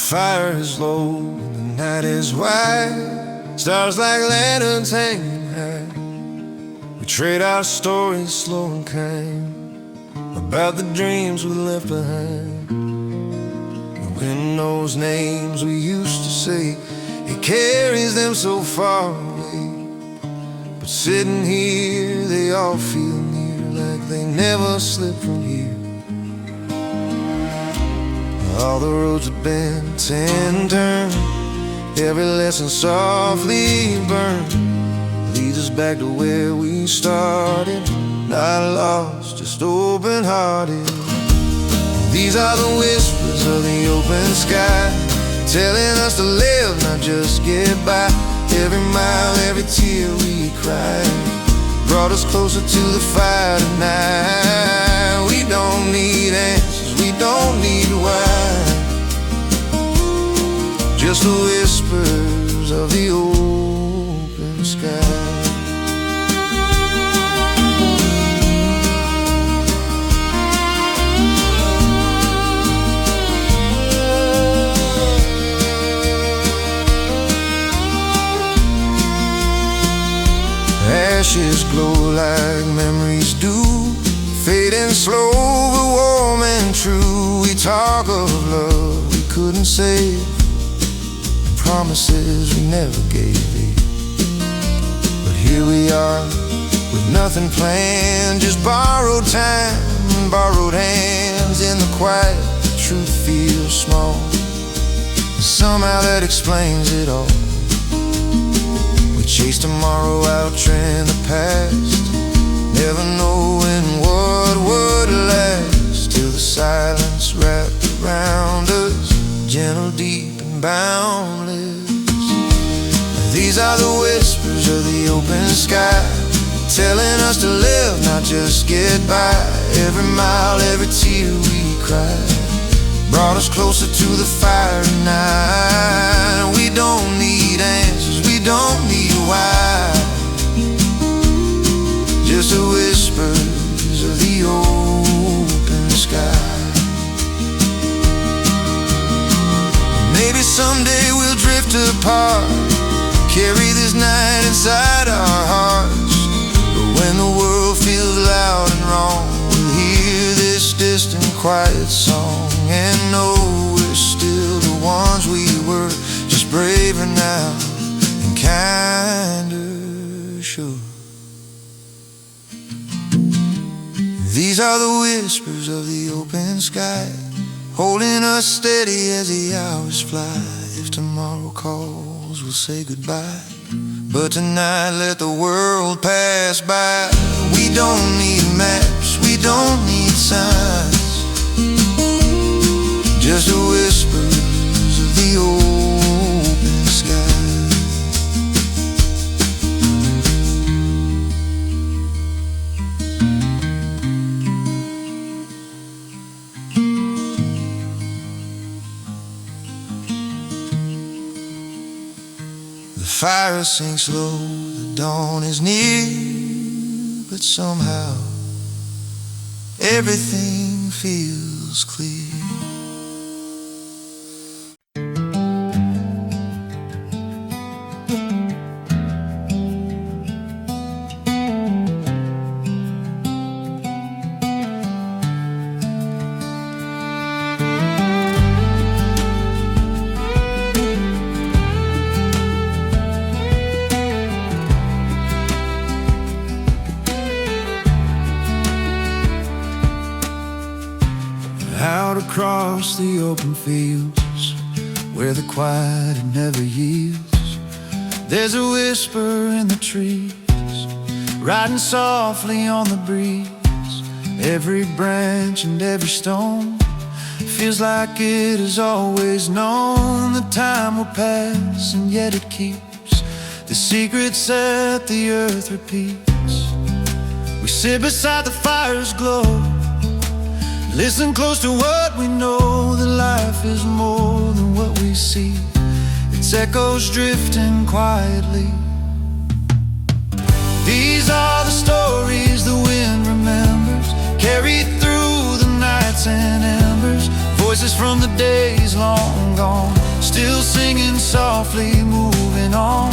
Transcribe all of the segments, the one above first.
fire is low, the night is wide, stars like lanterns hanging high. We trade our stories slow and kind about the dreams we left behind. The wind knows names we used to say, it carries them so far away. But sitting here, they all feel near, like they never slip from here. All the roads have been turned, every lesson softly burned, leads us back to where we started. Not lost, just open-hearted. These are the whispers of the open sky, telling us to live, not just get by. Every mile, every tear we cried brought us closer to the fire tonight. We don't need answers, we don't need why, just the whispers of the open sky. Ashes glow like memories do, fading slow but warm and true. We talk of love we couldn't save, promises we never gave. But here we are with nothing planned, just borrowed time and borrowed hands. In the quiet, the truth feels small, somehow that explains it all. Chase tomorrow, outtrend the past, never knowing what would last, till the silence wrapped around us, gentle, deep, and boundless. These are the whispers of the open sky, telling us to live, not just get by. Every mile, every tear we cried brought us closer to the fire tonight. We don't need answers, we don't need why, just the whispers of the open sky. Maybe someday we'll drift apart, carry this night inside our hearts. But when the world feels loud and wrong, we'll hear this distant quiet song and know we're still the ones we were, just braver now and kinder sure. These are the whispers of the open sky, holding us steady as the hours fly. If tomorrow calls, we'll say goodbye, but tonight let the world pass by. We don't need maps, we don't need signs, just the whispers of the open sky. The fire sinks low, the dawn is near, but somehow everything feels clear. Out across the open fields, where the quiet it never yields, there's a whisper in the trees, riding softly on the breeze. Every branch and every stone feels like it has always known that time will pass, and yet it keeps the secrets that the earth repeats. We sit beside the fire's glow, listen close to what we know, that life is more than what we see. Its echoes drifting quietly. These are the stories the wind remembers, carried through the nights and embers. Voices from the days long gone, still singing softly, moving on.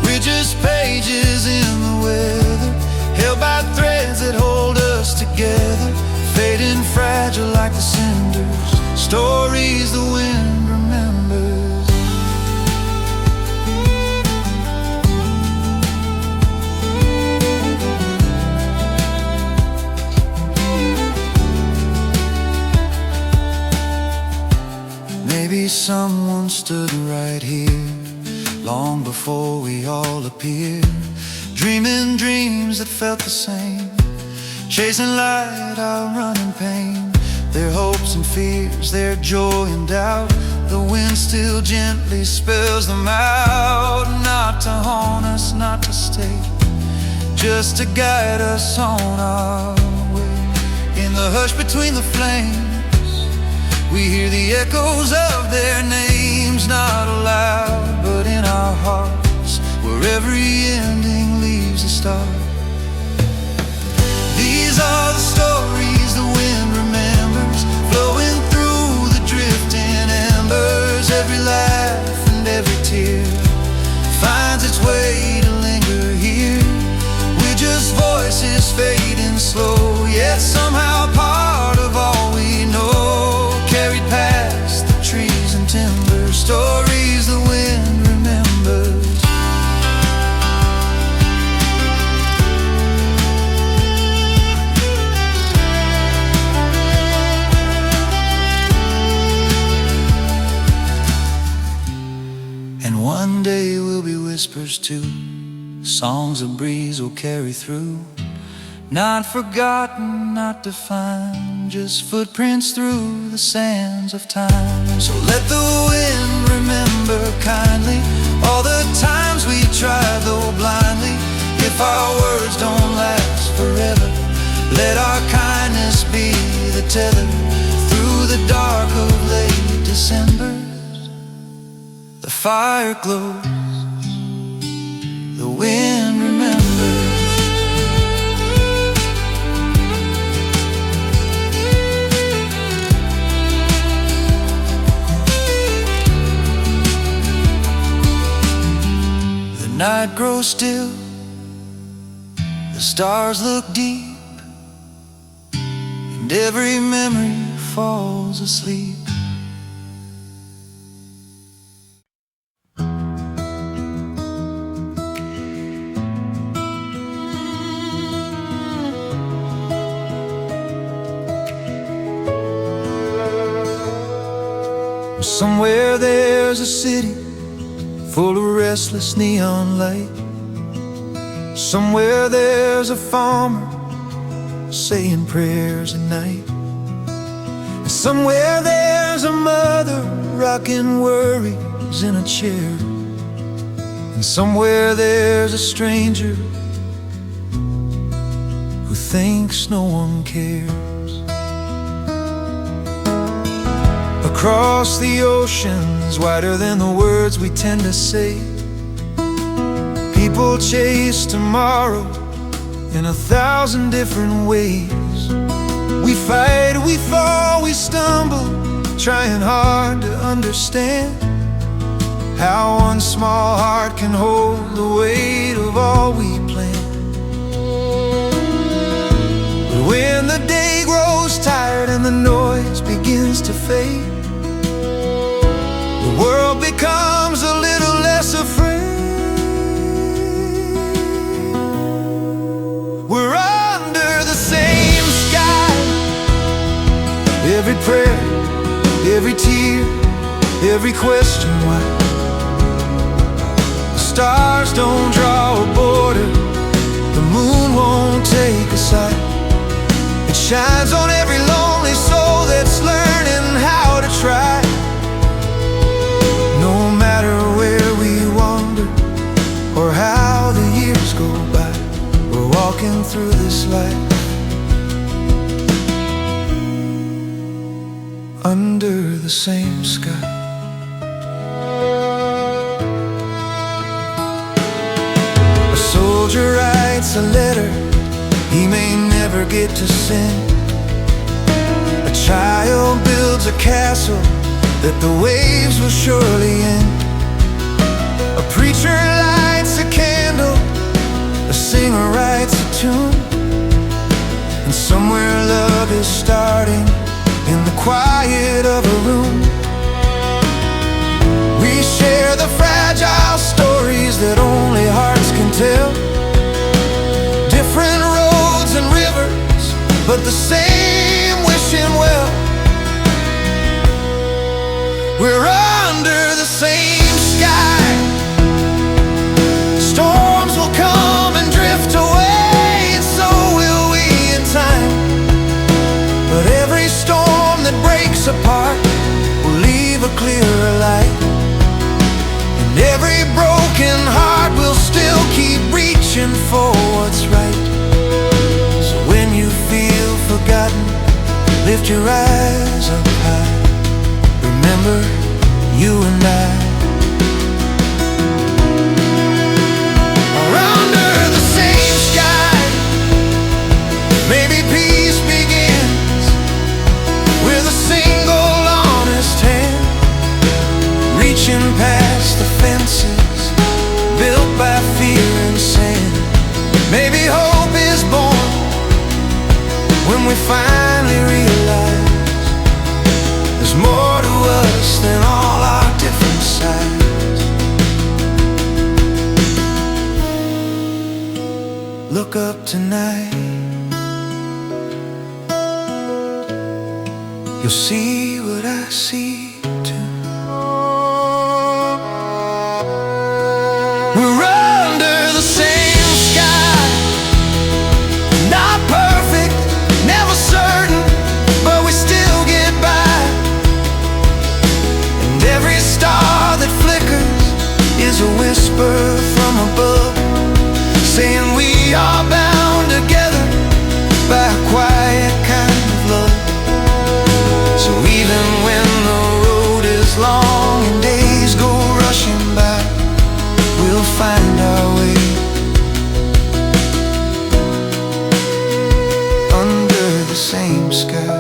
We're just pages in the weather, held by threads that hold us together, fading fragile like the cinders, stories the wind remembers. Maybe someone stood right here long before we all appeared, dreaming dreams that felt the same, chasing light, outrunning pain. Their hopes and fears, their joy and doubt, the wind still gently spells them out. Not to haunt us, not to stay, just to guide us on our way. In the hush between the flames, we hear the echoes of their names, not aloud, but in our hearts, where every ending leaves a start. These are the stories the wind remembers, flowing through the drifting embers. Every laugh and every tear finds its way to linger here. We're just voices fading slow, yet somehow part of all we know, carried past the trees and timber, stories the wind remembers. And one day we'll be whispers too, songs a breeze will carry through, not forgotten, not defined, just footprints through the sands of time. So let the wind remember kindly all the times we tried though blindly. If our words don't last forever, let our kindness be the tether through the dark of late Decembers. The fire glows, the wind remembers. The night grows still, the stars look deep, and every memory falls asleep. Somewhere there's a city full of restless neon light. Somewhere there's a farmer saying prayers at night. And somewhere there's a mother rocking worries in a chair. And somewhere there's a stranger who thinks no one cares. Across the oceans, wider than the words we tend to say, people chase tomorrow in 1,000 different ways. We fight, we fall, we stumble, trying hard to understand how one small heart can hold the weight of all we plan. But when the day grows tired and the noise begins to fade, the world becomes a little less afraid. We're under the same sky. Every prayer, every tear, every question why. The stars don't draw a border, the moon won't take a side. It shines on every lonely soul that's learning how to try. No matter where we wander or how the years go by, we're walking through this life under the same sky. A soldier writes a letter he may never get to send. A child builds a castle that the waves will surely end. A preacher lights a candle, a singer writes a tune, and somewhere love is starting in the quiet of a room. We share the fragile stories that only hearts can tell. Different roads and rivers, but the same wishing well. We're under the same sky. Storms will come and drift away, and so will we in time. But every storm that breaks apart will leave a clearer light, and every broken heart will still keep reaching for what's right. So when you feel forgotten, lift your eyes up high. Remember, you and I are under the same sky. Maybe peace begins with a single honest hand, reaching past the fences built by fear and sand. Maybe hope is born when we finally realize there's more to us than all our different sides. Look up tonight, you'll see what I see too. We're under the same sky, not perfect, never certain, but we still get by. And every star that flickers is a whisper from above, saying we are bound together by a quiet kind of love. So even when the road is long and days go rushing by, we'll find our way under the same sky.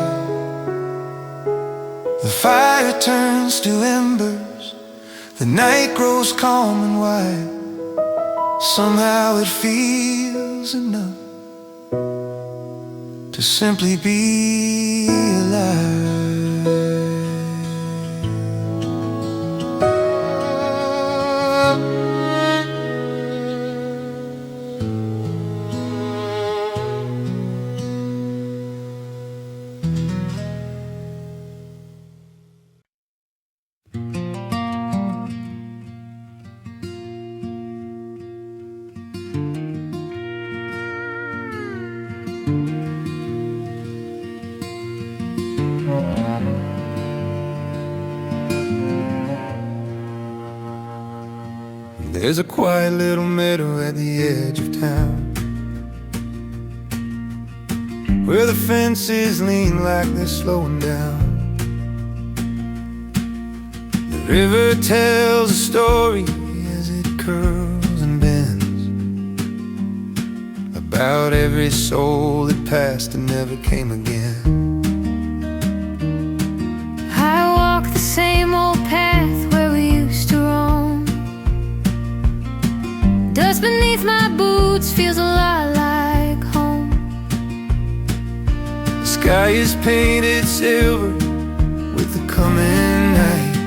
The fire turns to embers, the night grows calm and wide. Somehow it feels enough to simply be alive. There's a quiet little meadow at the edge of town, where the fences lean like they're slowing down. The river tells a story as it curls and bends, about every soul that passed and never came again. I walk the same old path where we used to roam. Dust beneath my boots feels a lot like home. The sky is painted silver with the coming night,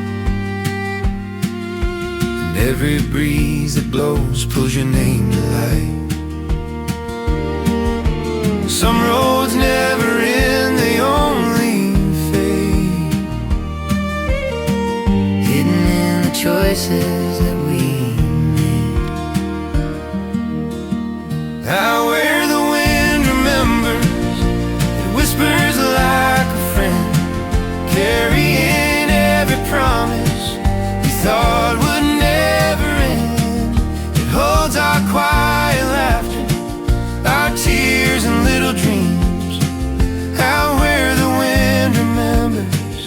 and every breeze that blows pulls your name to light. Some roads never end, they only fade, hidden in the choices that we made. Out where the wind remembers, it whispers like a friend, carrying every promise we thought would never end. It holds our quiet laughter, our tears and little dreams. Out where the wind remembers,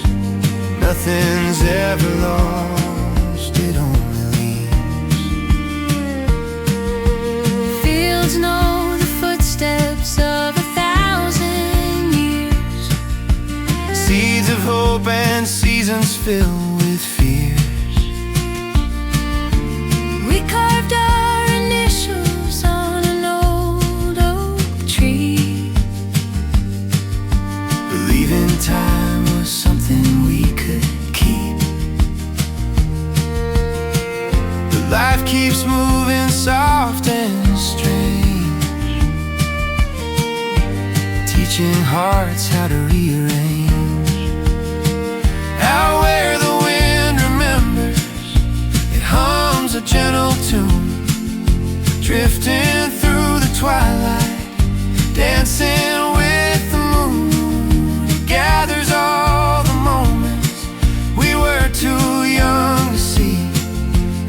nothing's ever lost, it only leaves. filled with fears. We carved our initials on an old oak tree, Believing time was something we could keep. But life keeps moving soft and strange, teaching hearts how to rearrange. Out where the wind remembers, it hums a gentle tune, drifting through the twilight, dancing with the moon. It gathers all the moments we were too young to see.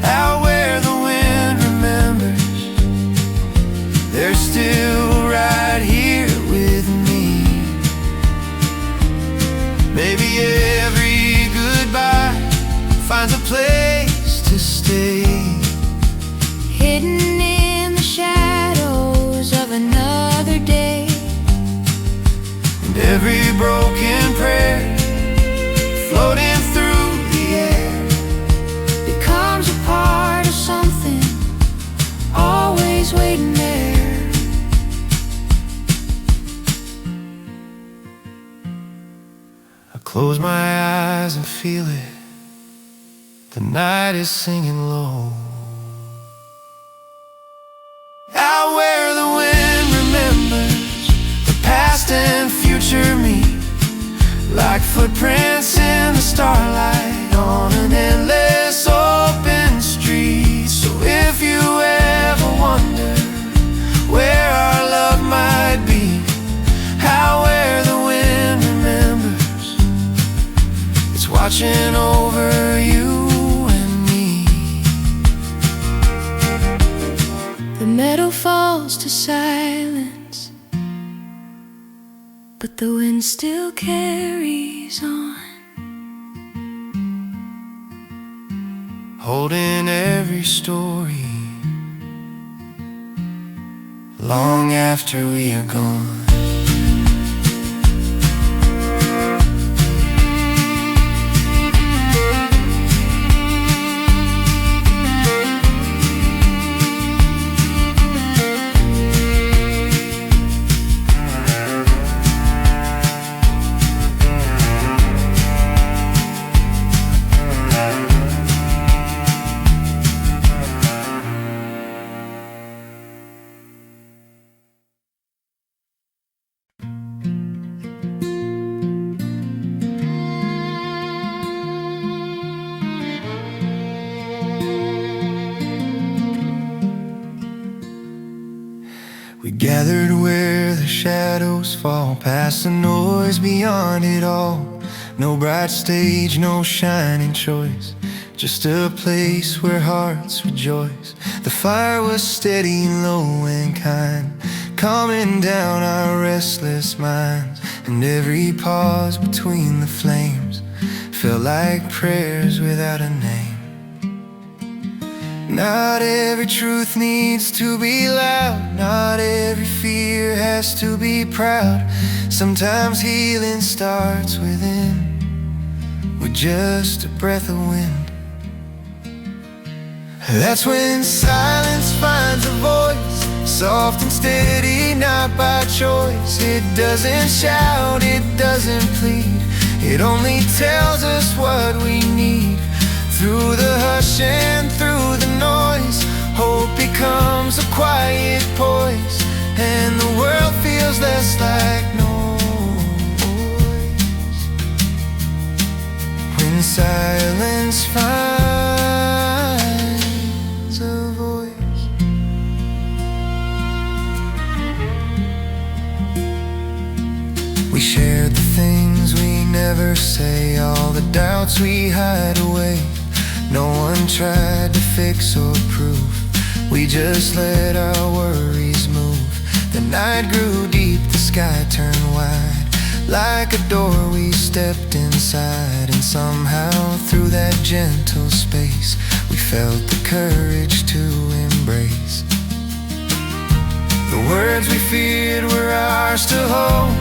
Out where the wind remembers, they're still right here with me. Maybe every goodbye finds a place to stay, hidden in the shadows of another day. and every broken prayer floating through the air Becomes a part of something always waiting there. I close my eyes and feel it. The night is singing low. Out where the wind remembers, the past and future meet, like footprints in the starlight on an endless open street. So if you ever wonder where our love might be, out where the wind remembers, it's watching over you and me. The meadow falls to silence, but the wind still carries on. Holding every story long after we are gone. We gathered where the shadows fall, past the noise, beyond it all. No bright stage, no shining choice, just a place where hearts rejoice. The fire was steady, low and kind, calming down our restless minds. And every pause between the flames felt like prayers without a name. Not every truth needs to be loud, not every fear has to be proud. Sometimes healing starts within, with just a breath of wind. That's when silence finds a voice, soft and steady, not by choice. It doesn't shout, it doesn't plead, it only tells us what we need. Through the hush and through the noise, hope becomes a quiet poise, and the world feels less like noise. When silence finds a voice. We shared the things we never say, all the doubts we hide away. No one tried to fix or prove, we just let our worries move. The night grew deep, the sky turned wide, like a door we stepped inside. And somehow through that gentle space, we felt the courage to embrace. The words we feared were ours to hold,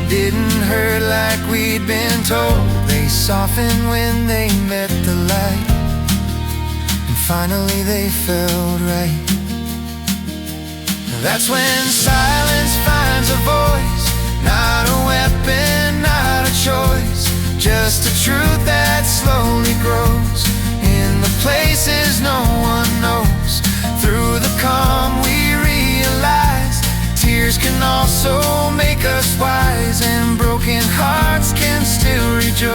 didn't hurt like we'd been told. They softened when they met the light, and finally they felt right. That's when silence finds a voice, not a weapon, not a choice, just a truth that slowly grows in the places no one knows. Through the calm we realize tears can also make us wise, and broken hearts can still rejoice.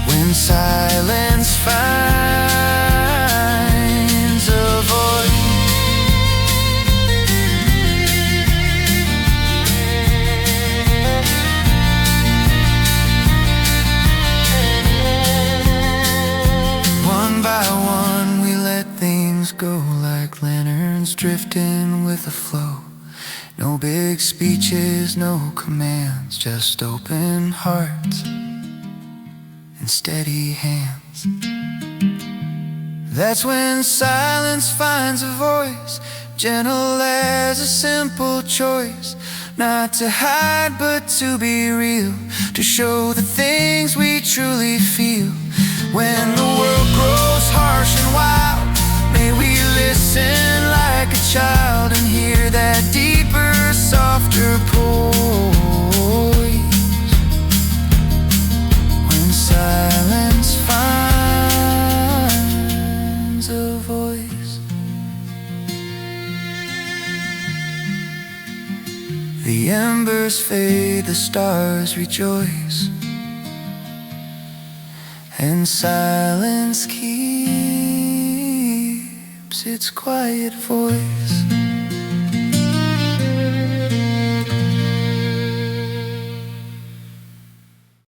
When silence finds a voice. One by one we let things go, like lanterns drifting with the flow. No big speeches, no commands, just open hearts and steady hands. That's when silence finds a voice, gentle as a simple choice, not to hide but to be real, to show the things we truly feel. When the world grows harsh and wild, may we listen like a child and hear that deeper, softer poise. When silence finds a voice. The embers fade, the stars rejoice, and silence keeps its quiet voice.